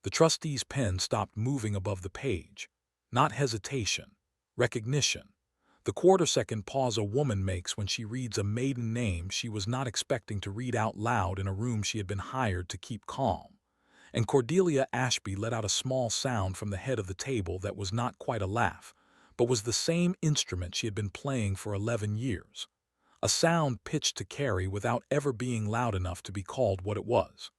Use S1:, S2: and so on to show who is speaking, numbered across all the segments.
S1: The trustee's pen stopped moving above the page. Not hesitation. Recognition. The quarter-second pause a woman makes when she reads a maiden name she was not expecting to read out loud in a room she had been hired to keep calm. And Cordelia Ashby let out a small sound from the head of the table that was not quite a laugh, but was the same instrument she had been playing for 11 years. A sound pitched to Carrie without ever being loud enough to be called what it was.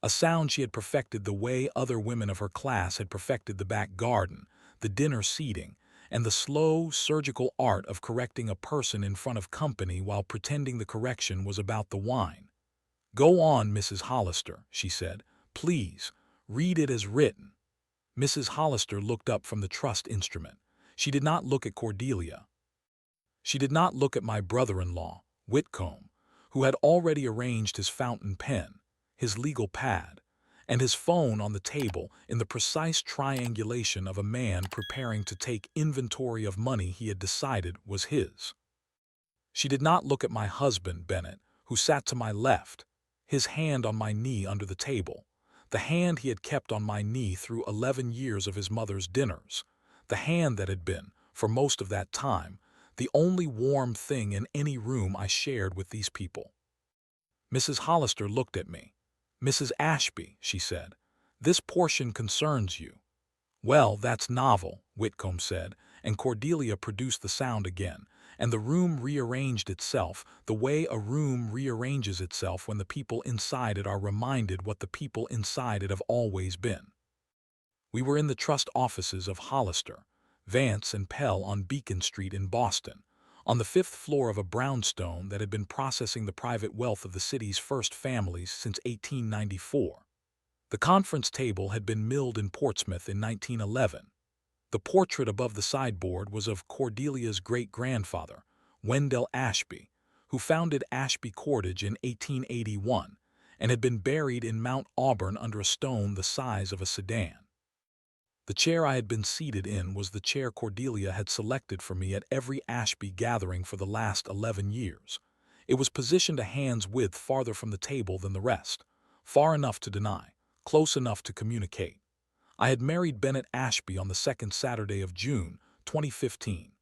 S1: A sound she had perfected the way other women of her class had perfected the back garden, the dinner seating, and the slow, surgical art of correcting a person in front of company while pretending the correction was about the wine. "Go on, Mrs. Hollister," she said. "Please, read it as written." Mrs. Hollister looked up from the trust instrument. She did not look at Cordelia. She did not look at my brother-in-law, Whitcomb, who had already arranged his fountain pen, his legal pad, and his phone on the table in the precise triangulation of a man preparing to take inventory of money he had decided was his. She did not look at my husband, Bennett, who sat to my left, his hand on my knee under the table, the hand he had kept on my knee through 11 years of his mother's dinners, the hand that had been, for most of that time, the only warm thing in any room I shared with these people. Mrs. Hollister looked at me. "Mrs. Ashby," she said, "this portion concerns you." "Well, that's novel," Whitcomb said, and Cordelia produced the sound again, and the room rearranged itself the way a room rearranges itself when the people inside it are reminded what the people inside it have always been. We were in the trust offices of Hollister, Vance and Pell on Beacon Street in Boston, on the 5th floor of a brownstone that had been processing the private wealth of the city's first families since 1894. The conference table had been milled in Portsmouth in 1911. The portrait above the sideboard was of Cordelia's great-grandfather, Wendell Ashby, who founded Ashby Cordage in 1881 and had been buried in Mount Auburn under a stone the size of a sedan. The chair I had been seated in was the chair Cordelia had selected for me at every Ashby gathering for the last 11 years. It was positioned a hand's width farther from the table than the rest, far enough to deny, close enough to communicate. I had married Bennett Ashby on the 2nd Saturday of June, 2015.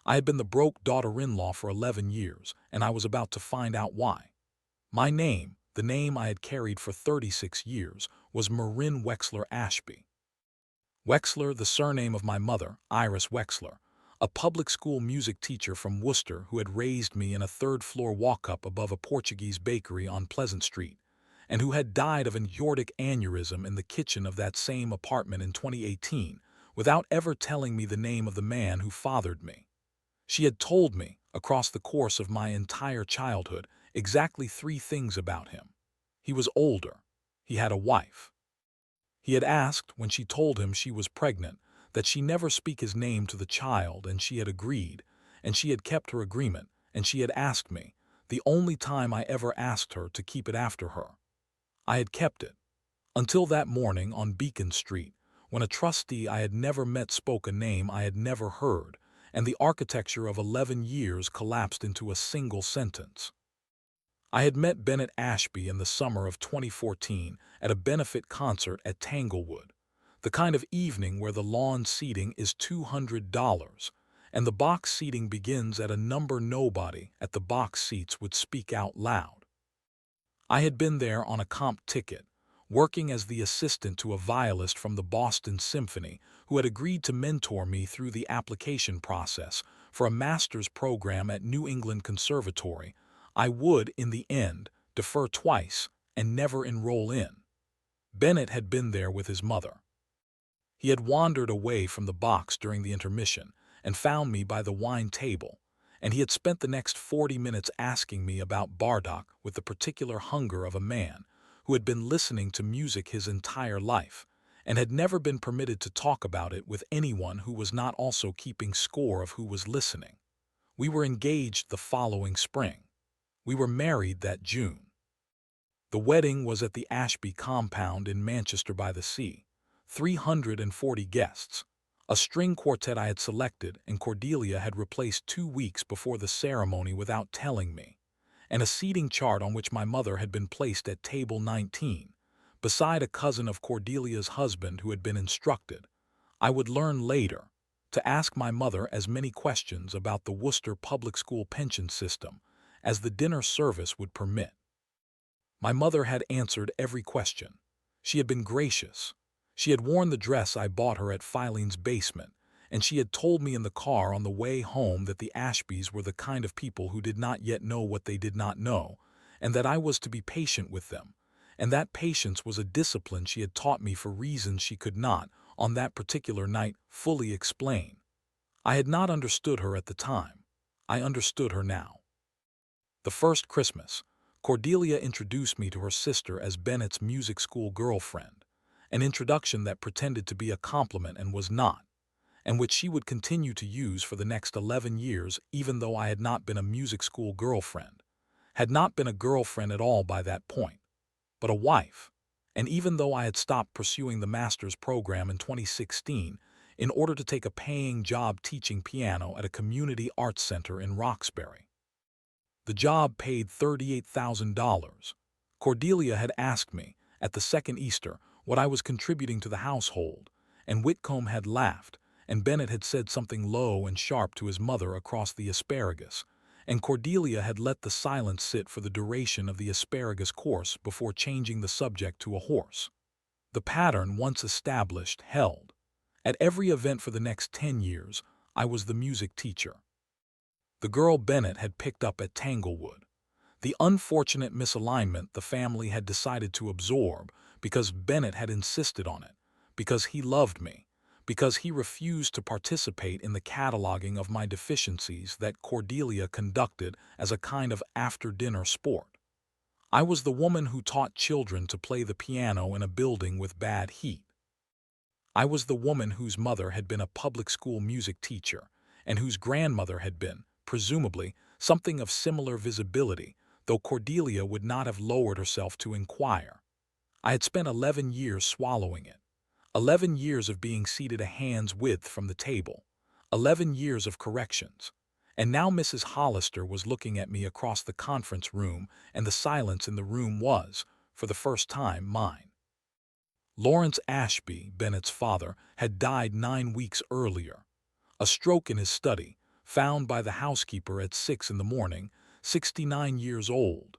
S1: I had been the broke daughter-in-law for 11 years, and I was about to find out why. My name, the name I had carried for 36 years, was Marin Wexler Ashby. Wexler, the surname of my mother, Iris Wexler, a public school music teacher from Worcester who had raised me in a third-floor walk-up above a Portuguese bakery on Pleasant Street, and who had died of an aortic aneurysm in the kitchen of that same apartment in 2018, without ever telling me the name of the man who fathered me. She had told me, across the course of my entire childhood, exactly 3 things about him. He was older. He had a wife. He had asked, when she told him she was pregnant, that she never speak his name to the child, and she had agreed, and she had kept her agreement, and she had asked me, the only time I ever asked her, to keep it after her. I had kept it. Until that morning on Beacon Street, when a trustee I had never met spoke a name I had never heard, and the architecture of 11 years collapsed into a single sentence. I had met Bennett Ashby in the summer of 2014 at a benefit concert at Tanglewood, the kind of evening where the lawn seating is $200, and the box seating begins at a number nobody at the box seats would speak out loud. I had been there on a comp ticket, working as the assistant to a violist from the Boston Symphony who had agreed to mentor me through the application process for a master's program at New England Conservatory. I would, in the end, defer twice and never enroll in. Bennett had been there with his mother. He had wandered away from the box during the intermission and found me by the wine table, and he had spent the next 40 minutes asking me about Bartok with the particular hunger of a man who had been listening to music his entire life and had never been permitted to talk about it with anyone who was not also keeping score of who was listening. We were engaged the following spring. We were married that June. The wedding was at the Ashby compound in Manchester by the Sea. 340 guests. A string quartet I had selected and Cordelia had replaced 2 weeks before the ceremony without telling me, and a seating chart on which my mother had been placed at table 19, beside a cousin of Cordelia's husband who had been instructed, I would learn later, to ask my mother as many questions about the Worcester public school pension system as the dinner service would permit. My mother had answered every question. She had been gracious. She had worn the dress I bought her at Filene's basement, and she had told me in the car on the way home that the Ashbys were the kind of people who did not yet know what they did not know, and that I was to be patient with them, and that patience was a discipline she had taught me for reasons she could not, on that particular night, fully explain. I had not understood her at the time. I understood her now. The first Christmas, Cordelia introduced me to her sister as Bennett's music school girlfriend, an introduction that pretended to be a compliment and was not, and which she would continue to use for the next 11 years even though I had not been a music school girlfriend, had not been a girlfriend at all by that point, but a wife, and even though I had stopped pursuing the master's program in 2016 in order to take a paying job teaching piano at a community arts center in Roxbury. The job paid $38,000. Cordelia had asked me, at the second Easter, what I was contributing to the household, and Whitcomb had laughed, and Bennett had said something low and sharp to his mother across the asparagus, and Cordelia had let the silence sit for the duration of the asparagus course before changing the subject to a horse. The pattern, once established, held. At every event for the next 10 years, I was the music teacher. The girl Bennett had picked up at Tanglewood. The unfortunate misalignment the family had decided to absorb because Bennett had insisted on it, because he loved me, because he refused to participate in the cataloging of my deficiencies that Cordelia conducted as a kind of after-dinner sport. I was the woman who taught children to play the piano in a building with bad heat. I was the woman whose mother had been a public school music teacher and whose grandmother had been, presumably, something of similar visibility, though Cordelia would not have lowered herself to inquire. I had spent 11 years swallowing it. 11 years of being seated a hand's width from the table. 11 years of corrections. And now Mrs. Hollister was looking at me across the conference room, and the silence in the room was, for the first time, mine. Lawrence Ashby, Bennett's father, had died 9 weeks earlier. A stroke in his study, found by the housekeeper at 6 in the morning, 69 years old.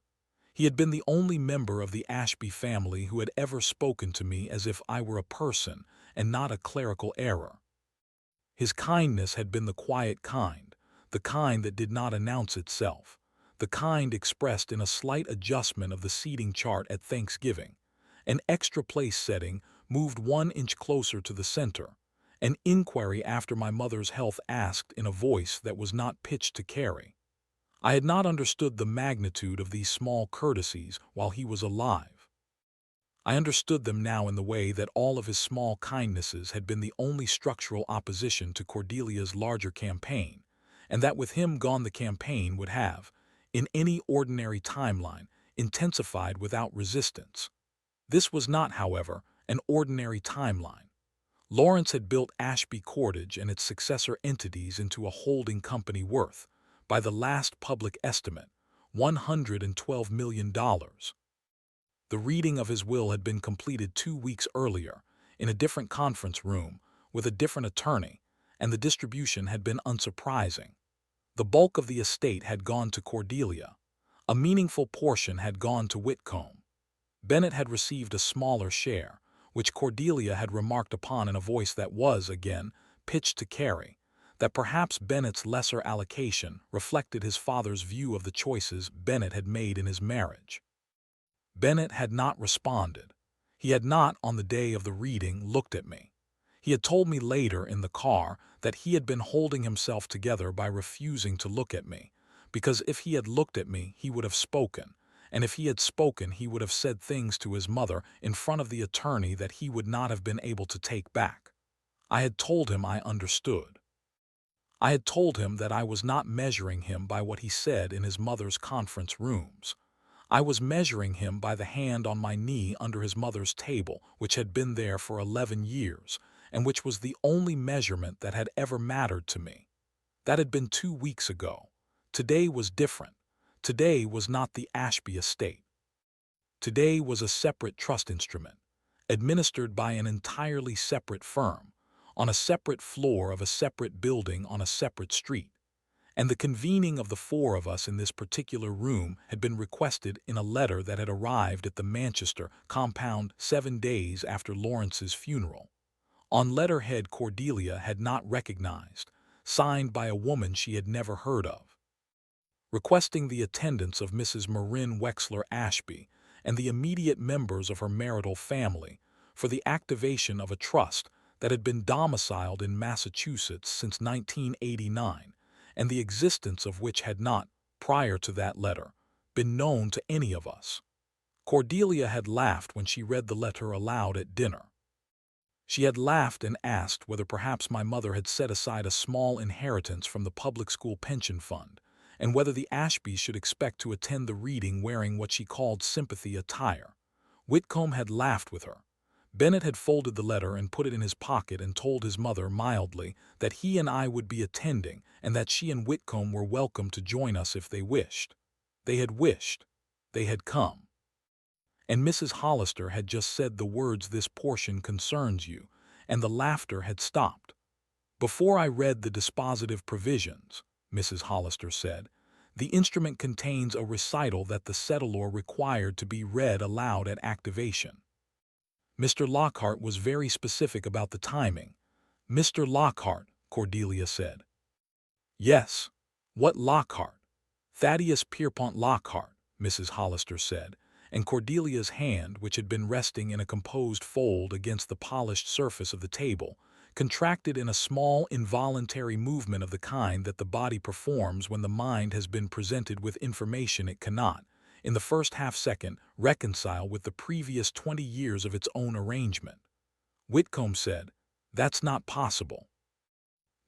S1: He had been the only member of the Ashby family who had ever spoken to me as if I were a person and not a clerical error. His kindness had been the quiet kind, the kind that did not announce itself, the kind expressed in a slight adjustment of the seating chart at Thanksgiving, an extra place setting moved 1 inch closer to the center, an inquiry after my mother's health asked in a voice that was not pitched to carry. I had not understood the magnitude of these small courtesies while he was alive. I understood them now in the way that all of his small kindnesses had been the only structural opposition to Cordelia's larger campaign, and that with him gone the campaign would have, in any ordinary timeline, intensified without resistance. This was not, however, an ordinary timeline. Lawrence had built Ashby Cordage and its successor entities into a holding company worth, by the last public estimate, $112 million. The reading of his will had been completed 2 weeks earlier, in a different conference room, with a different attorney, and the distribution had been unsurprising. The bulk of the estate had gone to Cordelia. A meaningful portion had gone to Whitcomb. Bennett had received a smaller share, which Cordelia had remarked upon in a voice that was, again, pitched to carry, that perhaps Bennett's lesser allocation reflected his father's view of the choices Bennett had made in his marriage. Bennett had not responded. He had not, on the day of the reading, looked at me. He had told me later in the car that he had been holding himself together by refusing to look at me, because if he had looked at me, he would have spoken, and if he had spoken, he would have said things to his mother in front of the attorney that he would not have been able to take back. I had told him I understood. I had told him that I was not measuring him by what he said in his mother's conference rooms. I was measuring him by the hand on my knee under his mother's table, which had been there for 11 years, and which was the only measurement that had ever mattered to me. That had been 2 weeks ago. Today was different. Today was not the Ashby estate. Today was a separate trust instrument, administered by an entirely separate firm, on a separate floor of a separate building on a separate street. And the convening of the four of us in this particular room had been requested in a letter that had arrived at the Manchester compound 7 days after Lawrence's funeral. On letterhead Cordelia had not recognized, signed by a woman she had never heard of, requesting the attendance of Mrs. Marin Wexler Ashby and the immediate members of her marital family for the activation of a trust that had been domiciled in Massachusetts since 1989, and the existence of which had not, prior to that letter, been known to any of us. Cordelia had laughed when she read the letter aloud at dinner. She had laughed and asked whether perhaps my mother had set aside a small inheritance from the public school pension fund, and whether the Ashbys should expect to attend the reading wearing what she called sympathy attire. Whitcomb had laughed with her. Bennett had folded the letter and put it in his pocket and told his mother mildly that he and I would be attending and that she and Whitcomb were welcome to join us if they wished. They had wished. They had come. And Mrs. Hollister had just said the words, "This portion concerns you," and the laughter had stopped. "Before I read the dispositive provisions," Mrs. Hollister said, "the instrument contains a recital that the settlor required to be read aloud at activation." Mr. Lockhart was very specific about the timing. "Mr. Lockhart," Cordelia said. "Yes. What Lockhart?" "Thaddeus Pierpont Lockhart," Mrs. Hollister said, and Cordelia's hand, which had been resting in a composed fold against the polished surface of the table, contracted in a small involuntary movement of the kind that the body performs when the mind has been presented with information it cannot, in the first half-second, reconcile with the previous 20 years of its own arrangement. Whitcomb said, "That's not possible."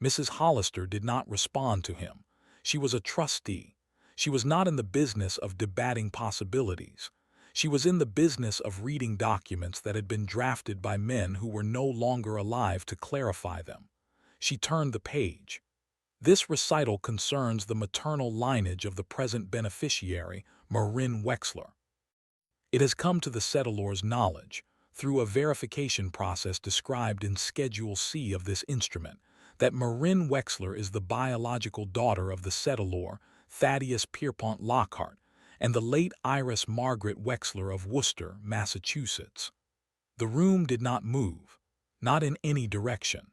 S1: Mrs. Hollister did not respond to him. She was a trustee. She was not in the business of debating possibilities. She was in the business of reading documents that had been drafted by men who were no longer alive to clarify them. She turned the page. "This recital concerns the maternal lineage of the present beneficiary, Marin Wexler. It has come to the settlor's knowledge, through a verification process described in Schedule C of this instrument, that Marin Wexler is the biological daughter of the settlor, Thaddeus Pierpont Lockhart, and the late Iris Margaret Wexler of Worcester, Massachusetts." The room did not move, not in any direction.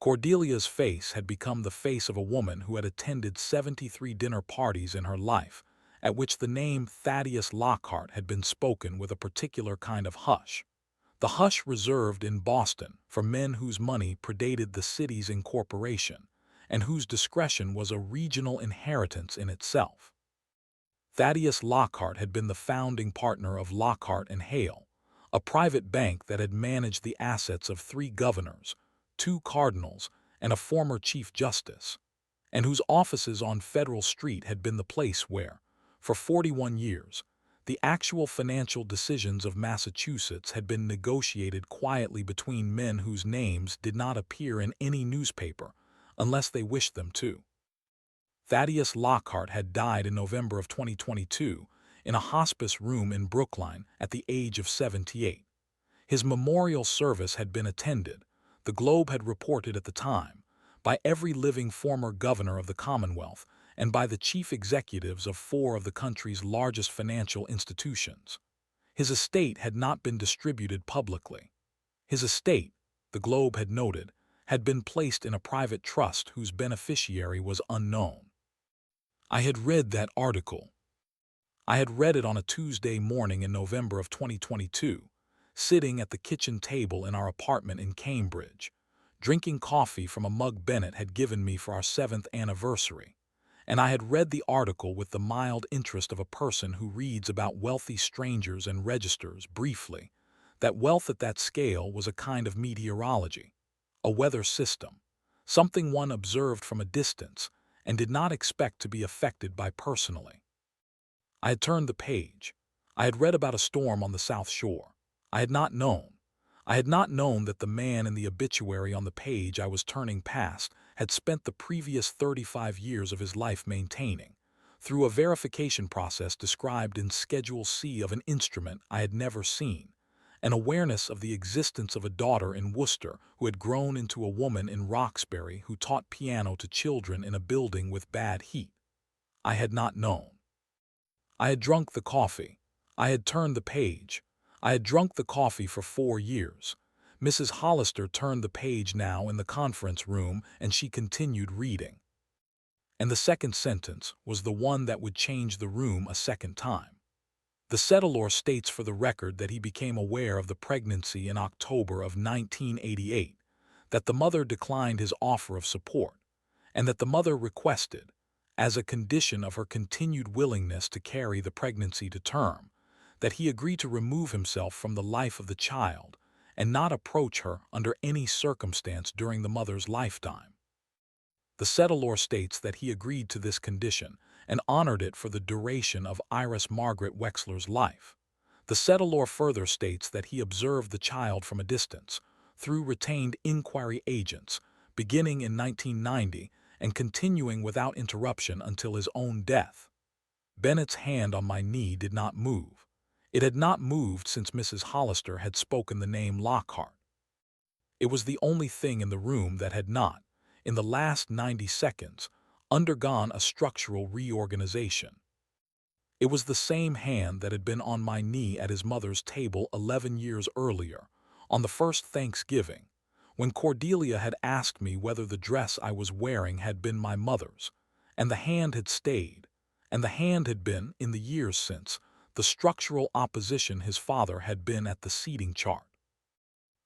S1: Cordelia's face had become the face of a woman who had attended 73 dinner parties in her life, at which the name Thaddeus Lockhart had been spoken with a particular kind of hush. The hush reserved in Boston for men whose money predated the city's incorporation, and whose discretion was a regional inheritance in itself. Thaddeus Lockhart had been the founding partner of Lockhart and Hale, a private bank that had managed the assets of 3 governors, 2 cardinals, and a former chief justice, and whose offices on Federal Street had been the place where, for 41 years, the actual financial decisions of Massachusetts had been negotiated quietly between men whose names did not appear in any newspaper unless they wished them to. Thaddeus Lockhart had died in November of 2022 in a hospice room in Brookline at the age of 78. His memorial service had been attended, the Globe had reported at the time, by every living former governor of the Commonwealth and by the chief executives of 4 of the country's largest financial institutions. His estate had not been distributed publicly. His estate, the Globe had noted, had been placed in a private trust whose beneficiary was unknown. I had read that article. I had read it on a Tuesday morning in November of 2022, sitting at the kitchen table in our apartment in Cambridge, drinking coffee from a mug Bennett had given me for our 7th anniversary, and I had read the article with the mild interest of a person who reads about wealthy strangers and registers briefly that wealth at that scale was a kind of meteorology, a weather system, something one observed from a distance and did not expect to be affected by personally. I had turned the page. I had read about a storm on the South Shore. I had not known that the man in the obituary on the page I was turning past had spent the previous 35 years of his life maintaining, through a verification process described in Schedule C of an instrument I had never seen, an awareness of the existence of a daughter in Worcester who had grown into a woman in Roxbury who taught piano to children in a building with bad heat. I had not known. I had drunk the coffee. I had turned the page. I had drunk the coffee for 4 years. Mrs. Hollister turned the page now in the conference room, and she continued reading. And the second sentence was the one that would change the room a second time. The settlor states for the record that he became aware of the pregnancy in October of 1988, that the mother declined his offer of support, and that the mother requested, as a condition of her continued willingness to carry the pregnancy to term, that he agree to remove himself from the life of the child and not approach her under any circumstance during the mother's lifetime. The settlor states that he agreed to this condition and honored it for the duration of Iris Margaret Wexler's life. The settlor further states that he observed the child from a distance, through retained inquiry agents, beginning in 1990 and continuing without interruption until his own death. Bennett's hand on my knee did not move. It had not moved since Mrs. Hollister had spoken the name Lockhart. It was the only thing in the room that had not, in the last 90 seconds, undergone a structural reorganization. It was the same hand that had been on my knee at his mother's table 11 years earlier, on the first Thanksgiving, when Cordelia had asked me whether the dress I was wearing had been my mother's, and the hand had stayed, and the hand had been, in the years since, the structural opposition his father had been at the seating chart.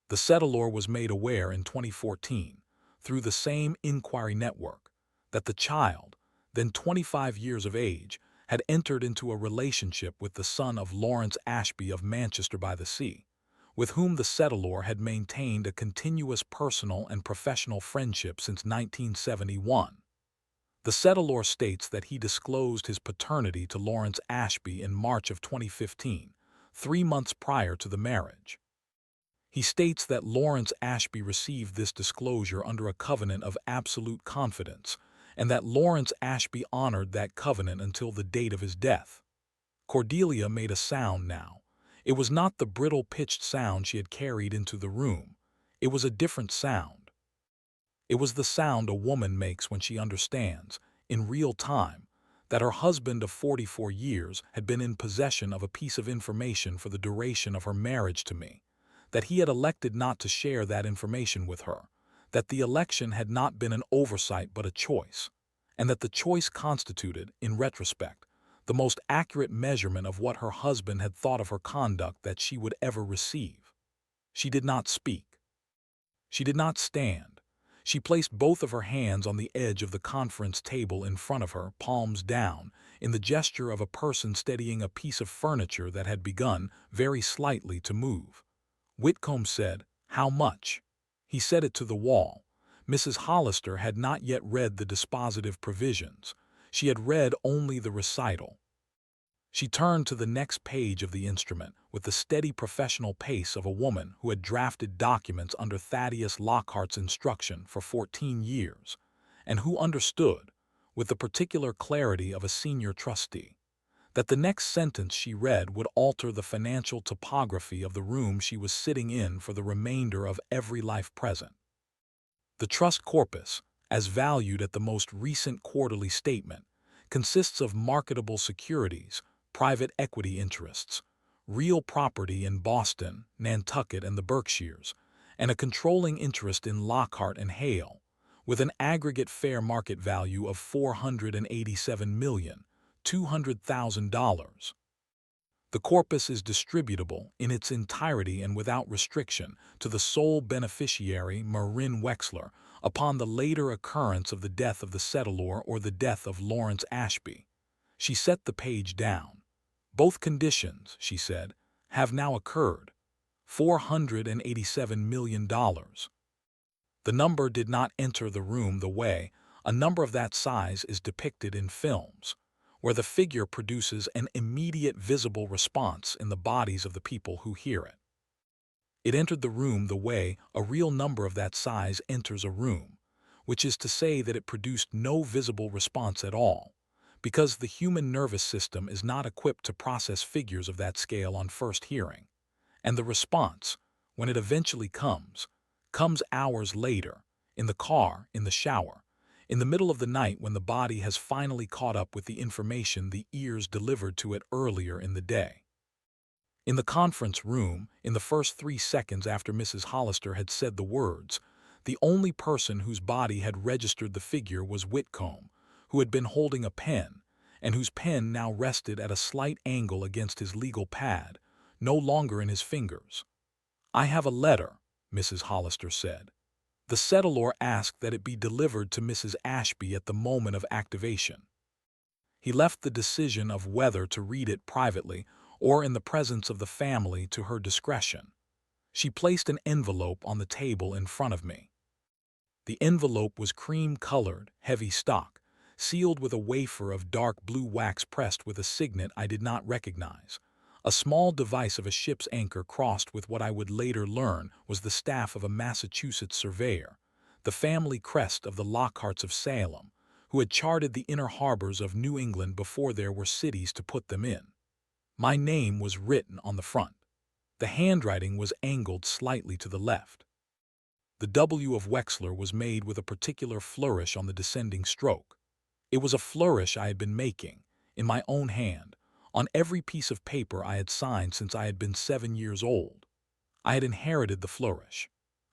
S1: The settlor was made aware in 2014, through the same inquiry network, that the child, then 25 years of age, had entered into a relationship with the son of Lawrence Ashby of Manchester by the Sea, with whom the settlor had maintained a continuous personal and professional friendship since 1971. The settlor states that he disclosed his paternity to Lawrence Ashby in March of 2015, 3 months prior to the marriage. He states that Lawrence Ashby received this disclosure under a covenant of absolute confidence, and that Lawrence Ashby honored that covenant until the date of his death. Cordelia made a sound now. It was not the brittle pitched sound she had carried into the room. It was a different sound. It was the sound a woman makes when she understands, in real time, that her husband of 44 years had been in possession of a piece of information for the duration of her marriage to me, that he had elected not to share that information with her, that the election had not been an oversight but a choice, and that the choice constituted, in retrospect, the most accurate measurement of what her husband had thought of her conduct that she would ever receive. She did not speak. She did not stand. She placed both of her hands on the edge of the conference table in front of her, palms down, in the gesture of a person steadying a piece of furniture that had begun, very slightly, to move. Whitcomb said, "How much?" He said it to the wall. Mrs. Hollister had not yet read the dispositive provisions. She had read only the recital. She turned to the next page of the instrument with the steady professional pace of a woman who had drafted documents under Thaddeus Lockhart's instruction for 14 years, and who understood, with the particular clarity of a senior trustee, that the next sentence she read would alter the financial topography of the room she was sitting in for the remainder of every life present. The trust corpus, as valued at the most recent quarterly statement, consists of marketable securities, private equity interests, real property in Boston, Nantucket, and the Berkshires, and a controlling interest in Lockhart and Hale, with an aggregate fair market value of $487,200,000. The corpus is distributable in its entirety and without restriction to the sole beneficiary, Marin Wexler, upon the later occurrence of the death of the settlor or the death of Lawrence Ashby. She set the page down. Both conditions, she said, have now occurred. $487 million. The number did not enter the room the way a number of that size is depicted in films, where the figure produces an immediate visible response in the bodies of the people who hear it. It entered the room the way a real number of that size enters a room, which is to say that it produced no visible response at all, because the human nervous system is not equipped to process figures of that scale on first hearing, and the response, when it eventually comes hours later, in the car, in the shower, in the middle of the night when the body has finally caught up with the information the ears delivered to it earlier in the day. In the conference room, in the first 3 seconds after Mrs. Hollister had said the words, the only person whose body had registered the figure was Whitcomb, who had been holding a pen, and whose pen now rested at a slight angle against his legal pad, no longer in his fingers. "I have a letter," Mrs. Hollister said. The settlor asked that it be delivered to Mrs. Ashby at the moment of activation. He left the decision of whether to read it privately or in the presence of the family to her discretion. She placed an envelope on the table in front of me. The envelope was cream-colored, heavy stock, sealed with a wafer of dark blue wax pressed with a signet I did not recognize. A small device of a ship's anchor crossed with what I would later learn was the staff of a Massachusetts surveyor, the family crest of the Lockharts of Salem, who had charted the inner harbors of New England before there were cities to put them in. My name was written on the front. The handwriting was angled slightly to the left. The W of Wexler was made with a particular flourish on the descending stroke. It was a flourish I had been making, in my own hand, on every piece of paper I had signed since I had been 7 years old. I had inherited the flourish.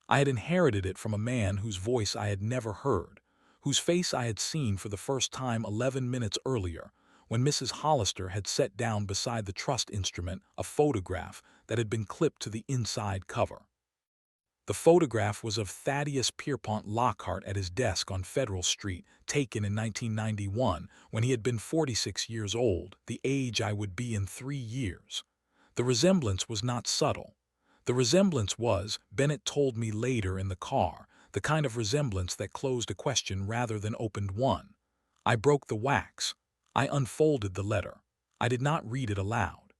S1: I had inherited it from a man whose voice I had never heard, whose face I had seen for the first time 11 minutes earlier, when Mrs. Hollister had set down beside the trust instrument a photograph that had been clipped to the inside cover. The photograph was of Thaddeus Pierpont Lockhart at his desk on Federal Street, taken in 1991, when he had been 46 years old, the age I would be in 3 years. The resemblance was not subtle. The resemblance was, Bennett told me later in the car, the kind of resemblance that closed a question rather than opened one. I broke the wax. I unfolded the letter. I did not read it aloud.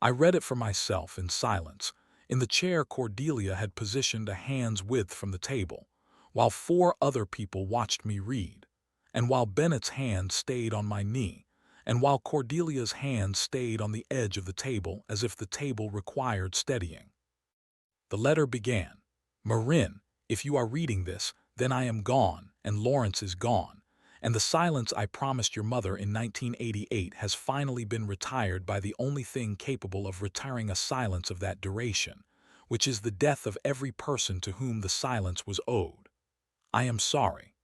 S1: I read it for myself in silence. In the chair Cordelia had positioned a hand's width from the table, while 4 other people watched me read, and while Bennett's hand stayed on my knee, and while Cordelia's hand stayed on the edge of the table as if the table required steadying. The letter began, "Marin, if you are reading this, then I am gone, and Lawrence is gone, and the silence I promised your mother in 1988 has finally been retired by the only thing capable of retiring a silence of that duration, which is the death of every person to whom the silence was owed. I am sorry."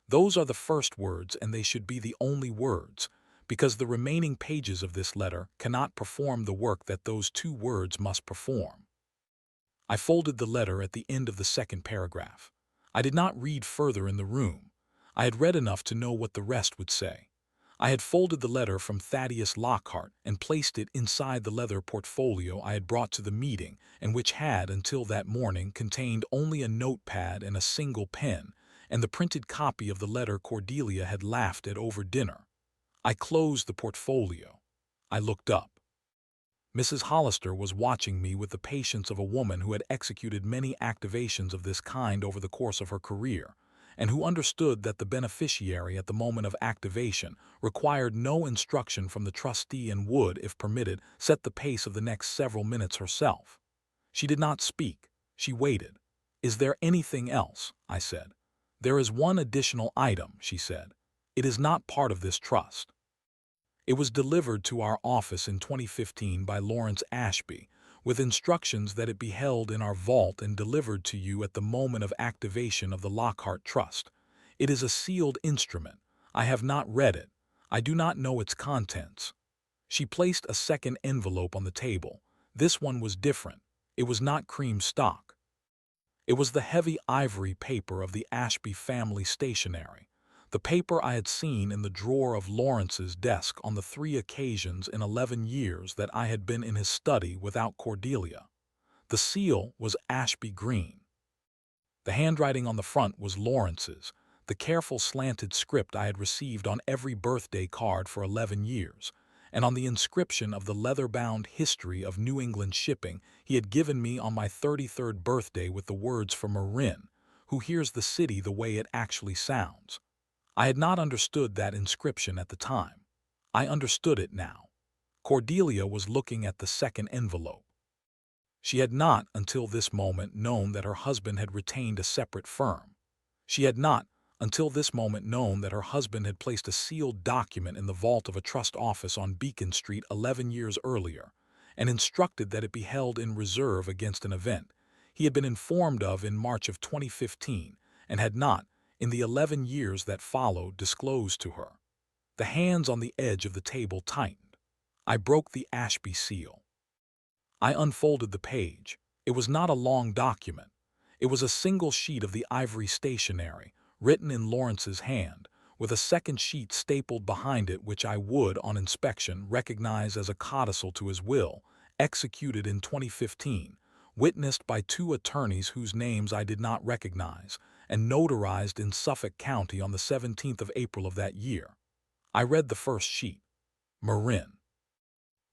S1: Those are the first words, and they should be the only words, because the remaining pages of this letter cannot perform the work that those 2 words must perform. I folded the letter at the end of the second paragraph. I did not read further in the room. I had read enough to know what the rest would say. I had folded the letter from Thaddeus Lockhart and placed it inside the leather portfolio I had brought to the meeting, and which had, until that morning, contained only a notepad and a single pen, and the printed copy of the letter Cordelia had laughed at over dinner. I closed the portfolio. I looked up. Mrs. Hollister was watching me with the patience of a woman who had executed many activations of this kind over the course of her career, and who understood that the beneficiary at the moment of activation required no instruction from the trustee and would, if permitted, set the pace of the next several minutes herself. She did not speak. She waited. "Is there anything else?" I said. "There is one additional item," she said. "It is not part of this trust." It was delivered to our office in 2015 by Lawrence Ashby, with instructions that it be held in our vault and delivered to you at the moment of activation of the Lockhart Trust. It is a sealed instrument. I have not read it. I do not know its contents. She placed a second envelope on the table. This one was different. It was not cream stock. It was the heavy ivory paper of the Ashby family stationery, the paper I had seen in the drawer of Lawrence's desk on the 3 occasions in 11 years that I had been in his study without Cordelia. The seal was Ashby green. The handwriting on the front was Lawrence's, the careful slanted script I had received on every birthday card for 11 years, and on the inscription of the leather-bound history of New England shipping he had given me on my 33rd birthday with the words for Marin, who hears the city the way it actually sounds. I had not understood that inscription at the time. I understood it now. Cordelia was looking at the second envelope. She had not, until this moment, known that her husband had retained a separate firm. She had not, until this moment, known that her husband had placed a sealed document in the vault of a trust office on Beacon Street 11 years earlier, and instructed that it be held in reserve against an event he had been informed of in March of 2015, and had not, in the 11 years that followed, disclosed to her. The hands on the edge of the table tightened. I broke the Ashby seal. I unfolded the page. It was not a long document. It was a single sheet of the ivory stationery, written in Lawrence's hand, with a second sheet stapled behind it which I would, on inspection, recognize as a codicil to his will, executed in 2015, witnessed by two attorneys whose names I did not recognize, and notarized in Suffolk County on the 17th of April of that year. I read the first sheet. Marin.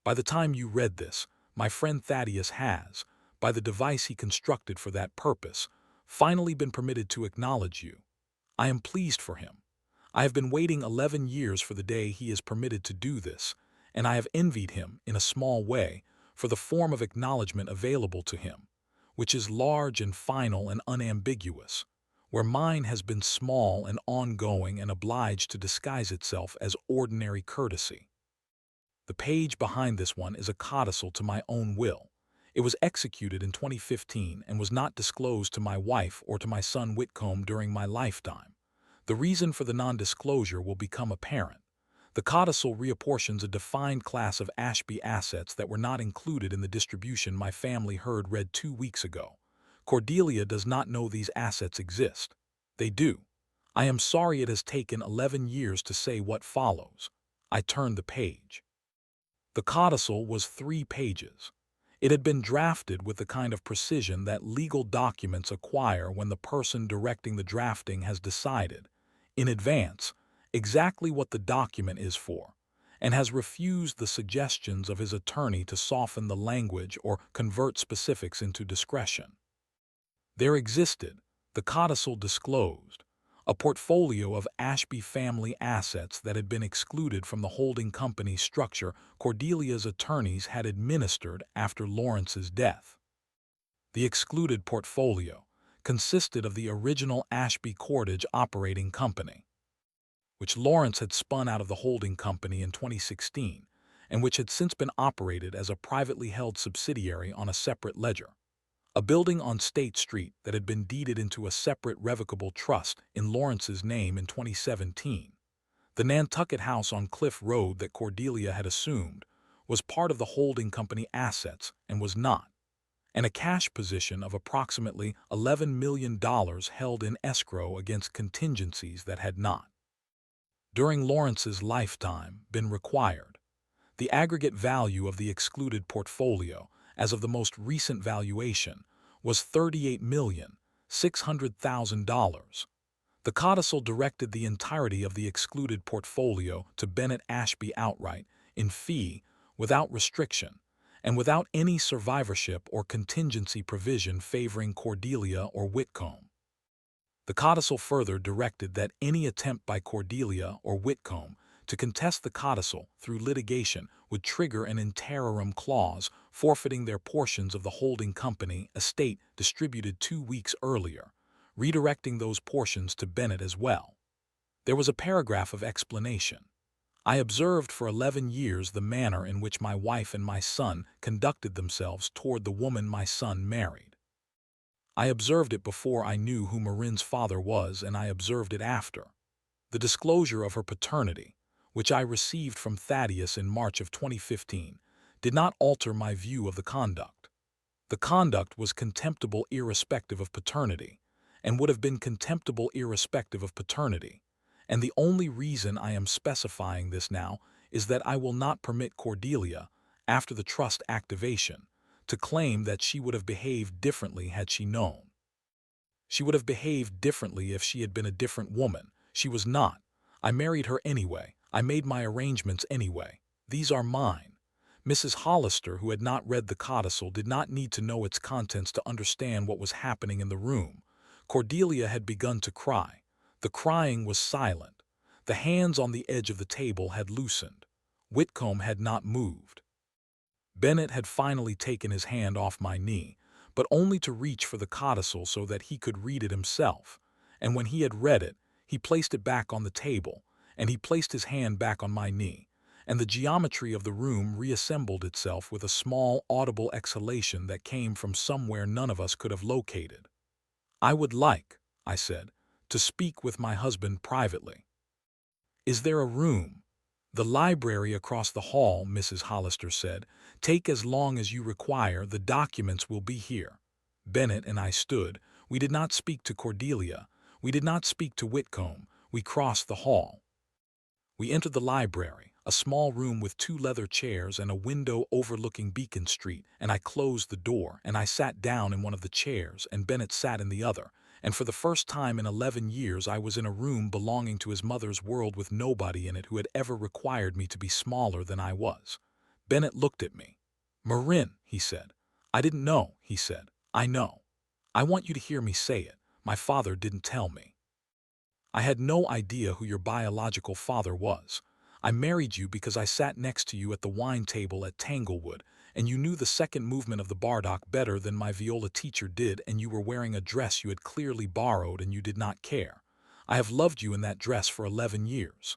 S1: By the time you read this, my friend Thaddeus has, by the device he constructed for that purpose, finally been permitted to acknowledge you. I am pleased for him. I have been waiting 11 years for the day he is permitted to do this, and I have envied him, in a small way, for the form of acknowledgement available to him, which is large and final and unambiguous, where mine has been small and ongoing and obliged to disguise itself as ordinary courtesy. The page behind this one is a codicil to my own will. It was executed in 2015 and was not disclosed to my wife or to my son Whitcomb during my lifetime. The reason for the non-disclosure will become apparent. The codicil reapportions a defined class of Ashby assets that were not included in the distribution my family heard read 2 weeks ago. Cordelia does not know these assets exist. They do. I am sorry it has taken 11 years to say what follows. I turned the page. The codicil was 3 pages. It had been drafted with the kind of precision that legal documents acquire when the person directing the drafting has decided, in advance, exactly what the document is for, and has refused the suggestions of his attorney to soften the language or convert specifics into discretion. There existed, the codicil disclosed, a portfolio of Ashby family assets that had been excluded from the holding company structure Cordelia's attorneys had administered after Lawrence's death. The excluded portfolio consisted of the original Ashby Cordage Operating Company, which Lawrence had spun out of the holding company in 2016 and which had since been operated as a privately held subsidiary on a separate ledger. A building on State Street that had been deeded into a separate revocable trust in Lawrence's name in 2017. The Nantucket house on Cliff Road that Cordelia had assumed was part of the holding company assets and was not, and a cash position of approximately $11 million held in escrow against contingencies that had not, during Lawrence's lifetime, been required. The aggregate value of the excluded portfolio, as of the most recent valuation, was $38,600,000. The codicil directed the entirety of the excluded portfolio to Bennett Ashby outright, in fee, without restriction, and without any survivorship or contingency provision favoring Cordelia or Whitcomb. The codicil further directed that any attempt by Cordelia or Whitcomb to contest the codicil through litigation would trigger an interim clause forfeiting their portions of the holding company estate distributed 2 weeks earlier, redirecting those portions to Bennett as well. There was a paragraph of explanation. I observed for 11 years the manner in which my wife and my son conducted themselves toward the woman my son married. I observed it before I knew who Marin's father was, and I observed it after. The disclosure of her paternity, which I received from Thaddeus in March of 2015, did not alter my view of the conduct. The conduct was contemptible irrespective of paternity, and would have been contemptible irrespective of paternity, and the only reason I am specifying this now is that I will not permit Cordelia, after the trust activation, to claim that she would have behaved differently had she known. She would have behaved differently if she had been a different woman. She was not. I married her anyway. I made my arrangements anyway. These are mine. Mrs. Hollister, who had not read the codicil, did not need to know its contents to understand what was happening in the room. Cordelia had begun to cry. The crying was silent. The hands on the edge of the table had loosened. Whitcomb had not moved. Bennett had finally taken his hand off my knee, but only to reach for the codicil so that he could read it himself, and when he had read it, he placed it back on the table, and he placed his hand back on my knee, and the geometry of the room reassembled itself with a small, audible exhalation that came from somewhere none of us could have located. "I would like," I said, "to speak with my husband privately." "Is there a room?" "The library across the hall," Mrs. Hollister said. "Take as long as you require. The documents will be here." Bennett and I stood. We did not speak to Cordelia. We did not speak to Whitcomb. We crossed the hall. We entered the library, a small room with 2 leather chairs and a window overlooking Beacon Street, and I closed the door, and I sat down in one of the chairs, and Bennett sat in the other, and for the first time in 11 years I was in a room belonging to his mother's world with nobody in it who had ever required me to be smaller than I was. Bennett looked at me. "Marin," he said. "I didn't know," he said. "I know. I want you to hear me say it. My father didn't tell me. I had no idea who your biological father was. I married you because I sat next to you at the wine table at Tanglewood, and you knew the second movement of the Bardock better than my viola teacher did, and you were wearing a dress you had clearly borrowed and you did not care. I have loved you in that dress for 11 years.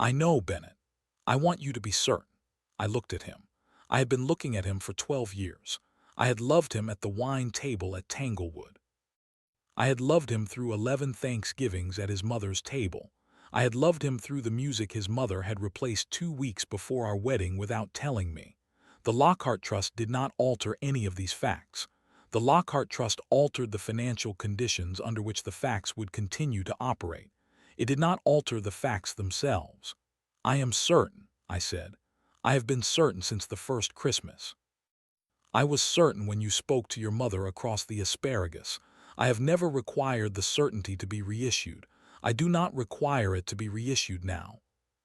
S1: I know, Bennett. I want you to be certain." I looked at him. I had been looking at him for 12 years. I had loved him at the wine table at Tanglewood. I had loved him through 11 Thanksgivings at his mother's table. I had loved him through the music his mother had replaced 2 weeks before our wedding without telling me. The Lockhart Trust did not alter any of these facts. The Lockhart Trust altered the financial conditions under which the facts would continue to operate. It did not alter the facts themselves. "I am certain," I said. "I have been certain since the first Christmas. I was certain when you spoke to your mother across the asparagus. I have never required the certainty to be reissued. I do not require it to be reissued now."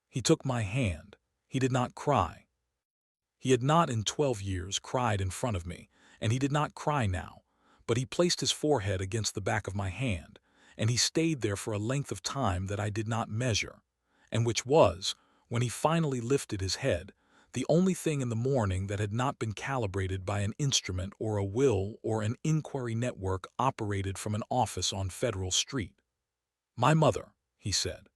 S1: He took my hand. He did not cry. He had not in 12 years cried in front of me, and he did not cry now, but he placed his forehead against the back of my hand, and he stayed there for a length of time that I did not measure, and which was, when he finally lifted his head, the only thing in the morning that had not been calibrated by an instrument or a will or an inquiry network operated from an office on Federal Street. "My mother," he said.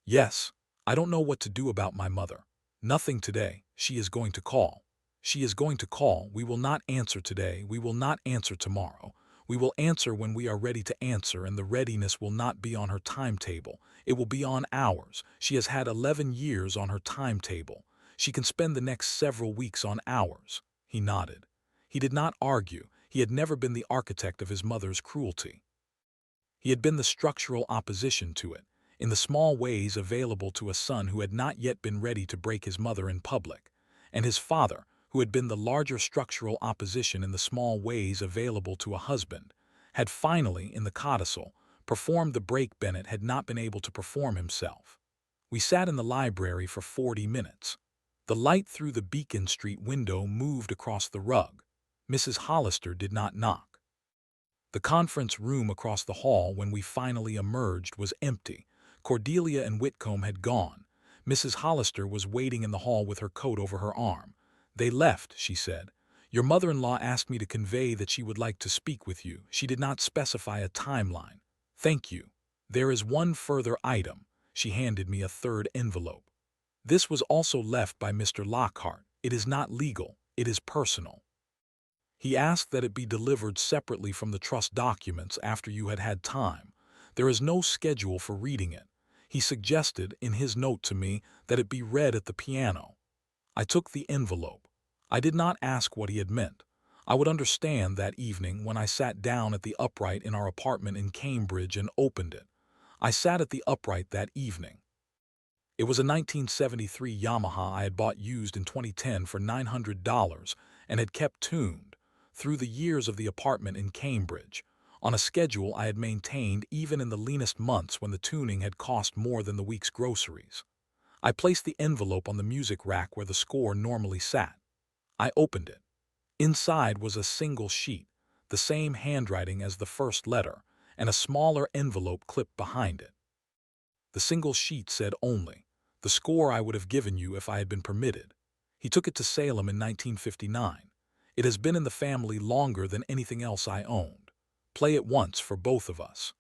S1: "Yes, I don't know what to do about my mother. Nothing today. She is going to call. She is going to call. We will not answer today. We will not answer tomorrow. We will answer when we are ready to answer, and the readiness will not be on her timetable. It will be on ours. She has had 11 years on her timetable. She can spend the next several weeks on ours." He nodded. He did not argue. He had never been the architect of his mother's cruelty. He had been the structural opposition to it, in the small ways available to a son who had not yet been ready to break his mother in public, and his father, who had been the larger structural opposition in the small ways available to a husband, had finally, in the codicil, performed the break Bennett had not been able to perform himself. We sat in the library for 40 minutes. The light through the Beacon Street window moved across the rug. Mrs. Hollister did not knock. The conference room across the hall when we finally emerged was empty. Cordelia and Whitcomb had gone. Mrs. Hollister was waiting in the hall with her coat over her arm. "They left," she said. "Your mother-in-law asked me to convey that she would like to speak with you. She did not specify a timeline." "Thank you. There is one further item." She handed me a 3rd envelope. "This was also left by Mr. Lockhart. It is not legal. It is personal. He asked that it be delivered separately from the trust documents after you had had time. There is no schedule for reading it. He suggested, in his note to me, that it be read at the piano." I took the envelope. I did not ask what he had meant. I would understand that evening when I sat down at the upright in our apartment in Cambridge and opened it. I sat at the upright that evening. It was a 1973 Yamaha I had bought used in 2010 for $900 and had kept tuned, through the years of the apartment in Cambridge, on a schedule I had maintained even in the leanest months when the tuning had cost more than the week's groceries. I placed the envelope on the music rack where the score normally sat. I opened it. Inside was a single sheet, the same handwriting as the first letter, and a smaller envelope clipped behind it. The single sheet said only, "The score I would have given you if I had been permitted." He took it to Salem in 1959. It has been in the family longer than anything else I owned. Play it once for both of us.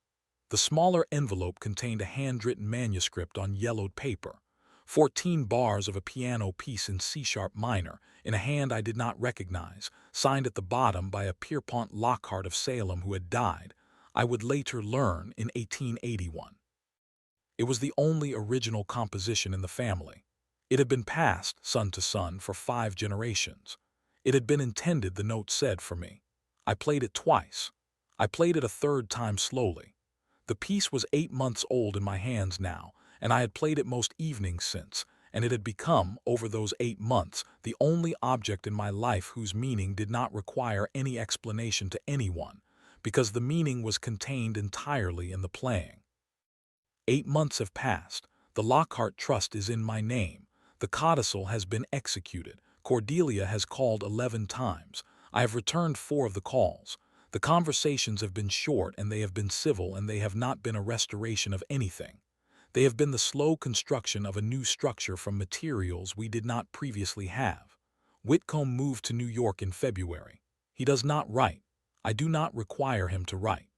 S1: The smaller envelope contained a handwritten manuscript on yellowed paper, 14 bars of a piano piece in C-sharp minor, in a hand I did not recognize, signed at the bottom by a Pierpont Lockhart of Salem who had died, I would later learn, in 1881. It was the only original composition in the family. It had been passed, son to son, for 5 generations. It had been intended, the note said, for me. I played it twice. I played it a third time slowly. The piece was 8 months old in my hands now, and I had played it most evenings since, and it had become, over those 8 months, the only object in my life whose meaning did not require any explanation to anyone, because the meaning was contained entirely in the playing. 8 months have passed. The Lockhart Trust is in my name. The codicil has been executed. Cordelia has called 11 times. I have returned 4 of the calls. The conversations have been short, and they have been civil, and they have not been a restoration of anything. They have been the slow construction of a new structure from materials we did not previously have. Whitcomb moved to New York in February. He does not write. I do not require him to write.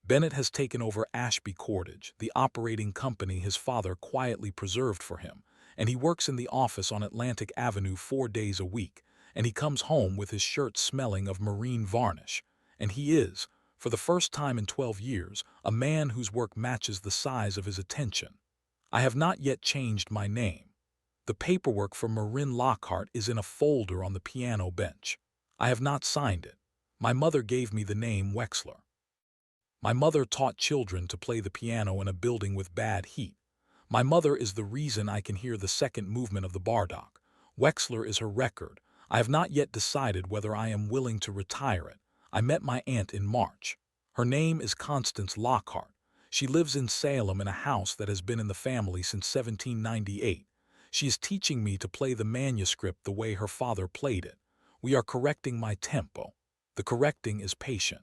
S1: Bennett has taken over Ashby Cordage, the operating company his father quietly preserved for him, and he works in the office on Atlantic Avenue 4 days a week, and he comes home with his shirt smelling of marine varnish, and he is, for the first time in 12 years, a man whose work matches the size of his attention. I have not yet changed my name. The paperwork for Marin Lockhart is in a folder on the piano bench. I have not signed it. My mother gave me the name Wexler. My mother taught children to play the piano in a building with bad heat. My mother is the reason I can hear the second movement of the Bardock. Wexler is her record. I have not yet decided whether I am willing to retire it. I met my aunt in March. Her name is Constance Lockhart. She lives in Salem in a house that has been in the family since 1798. She is teaching me to play the manuscript the way her father played it. We are correcting my tempo. The correcting is patient.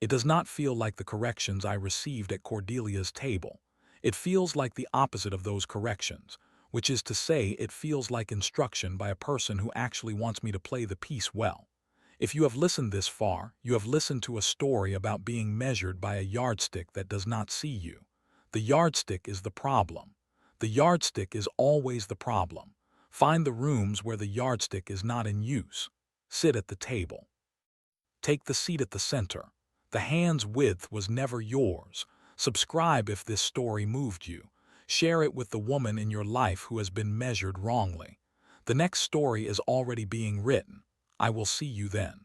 S1: It does not feel like the corrections I received at Cordelia's table. It feels like the opposite of those corrections, which is to say, it feels like instruction by a person who actually wants me to play the piece well. If you have listened this far, you have listened to a story about being measured by a yardstick that does not see you. The yardstick is the problem. The yardstick is always the problem. Find the rooms where the yardstick is not in use. Sit at the table. Take the seat at the center. The hand's width was never yours. Subscribe if this story moved you. Share it with the woman in your life who has been measured wrongly. The next story is already being written. I will see you then.